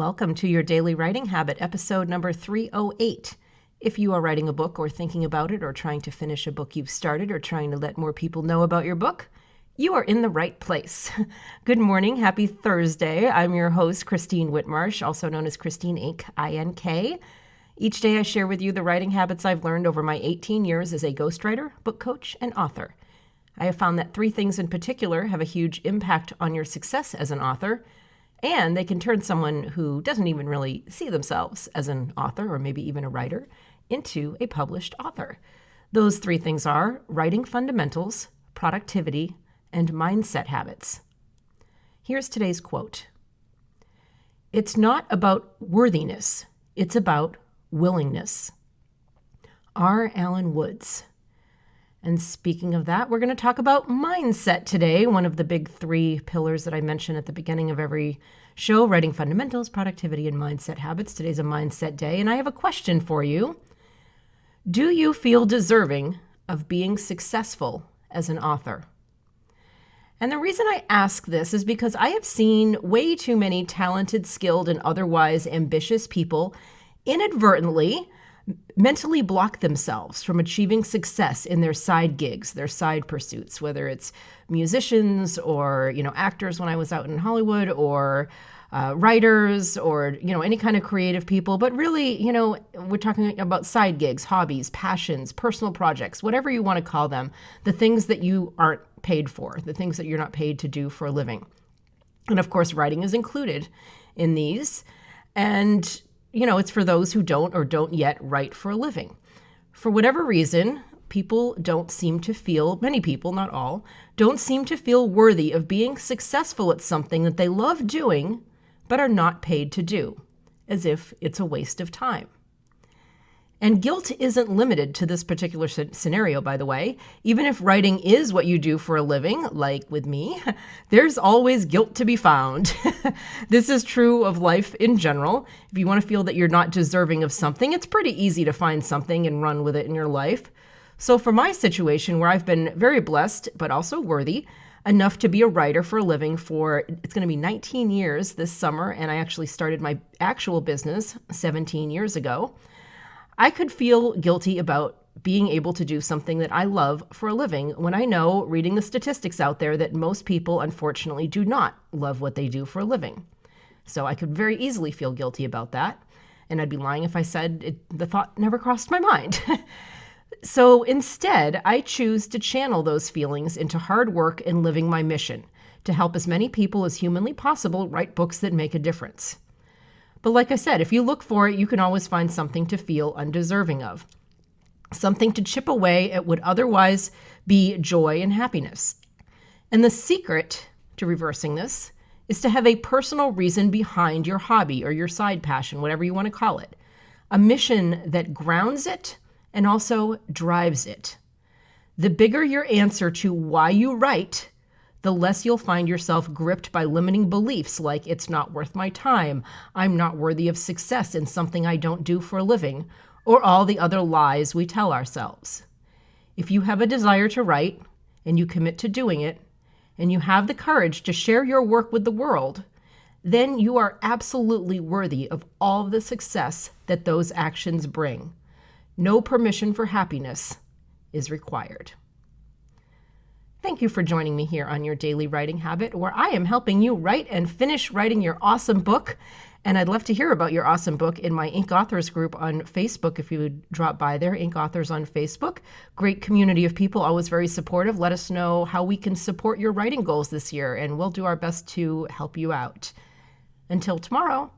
welcome to your Daily Writing Habit, episode number 308. If you are writing a book or thinking about it or trying to finish a book you've started or trying to let more people know about your book, you are in the right place. Good morning. Happy Thursday. I'm your host, Christine Whitmarsh, also known as Christine Inc., I-N-K. Each day I share with you the writing habits I've learned over my 18 years as a ghostwriter, book coach, and author. I have found that three things in particular have a huge impact on your success as an author, and they can turn someone who doesn't even really see themselves as an author or maybe even a writer into a published author. Those three things are writing fundamentals, productivity, and mindset habits. Here's today's quote. "It's not about worthiness, it's about willingness." R. Allen Woods. And speaking of that, we're going to talk about mindset today, one of the big three pillars that I mention at the beginning of every show, writing fundamentals, productivity, and mindset habits. Today's a mindset day, and I have a question for you. Do you feel deserving of being successful as an author? And the reason I ask this is because I have seen way too many talented, skilled, and otherwise ambitious people inadvertently mentally block themselves from achieving success in their side gigs, their side pursuits, whether it's musicians or, actors when I was out in Hollywood, or writers, or, any kind of creative people. But really, we're talking about side gigs, hobbies, passions, personal projects, whatever you want to call them, the things that you aren't paid for, the things that you're not paid to do for a living. And of course, writing is included in these. And it's for those who don't yet write for a living. For whatever reason, many people, not all, don't seem to feel worthy of being successful at something that they love doing, but are not paid to do, as if it's a waste of time. And guilt isn't limited to this particular scenario, by the way. Even if writing is what you do for a living, like with me, there's always guilt to be found. This is true of life in general. If you want to feel that you're not deserving of something, it's pretty easy to find something and run with it in your life. So for my situation, where I've been very blessed, but also worthy enough to be a writer for a living for, it's going to be 19 years this summer, and I actually started my actual business 17 years ago, I could feel guilty about being able to do something that I love for a living when I know, reading the statistics out there, that most people unfortunately do not love what they do for a living. So I could very easily feel guilty about that, and I'd be lying if I said the thought never crossed my mind. So instead, I choose to channel those feelings into hard work and living my mission, to help as many people as humanly possible write books that make a difference. But like I said, if you look for it, you can always find something to feel undeserving of, something to chip away at what otherwise be joy and happiness. And the secret to reversing this is to have a personal reason behind your hobby or your side passion, whatever you want to call it, a mission that grounds it and also drives it. The bigger your answer to why you write, the less you'll find yourself gripped by limiting beliefs like it's not worth my time, I'm not worthy of success in something I don't do for a living, or all the other lies we tell ourselves. If you have a desire to write, and you commit to doing it, and you have the courage to share your work with the world, then you are absolutely worthy of all the success that those actions bring. No permission for happiness is required. Thank you for joining me here on your Daily Writing Habit, where I am helping you write and finish writing your awesome book. And I'd love to hear about your awesome book in my Inc. Authors group on Facebook, if you would drop by there, Inc. Authors on Facebook. Great community of people, always very supportive. Let us know how we can support your writing goals this year, and we'll do our best to help you out. Until tomorrow.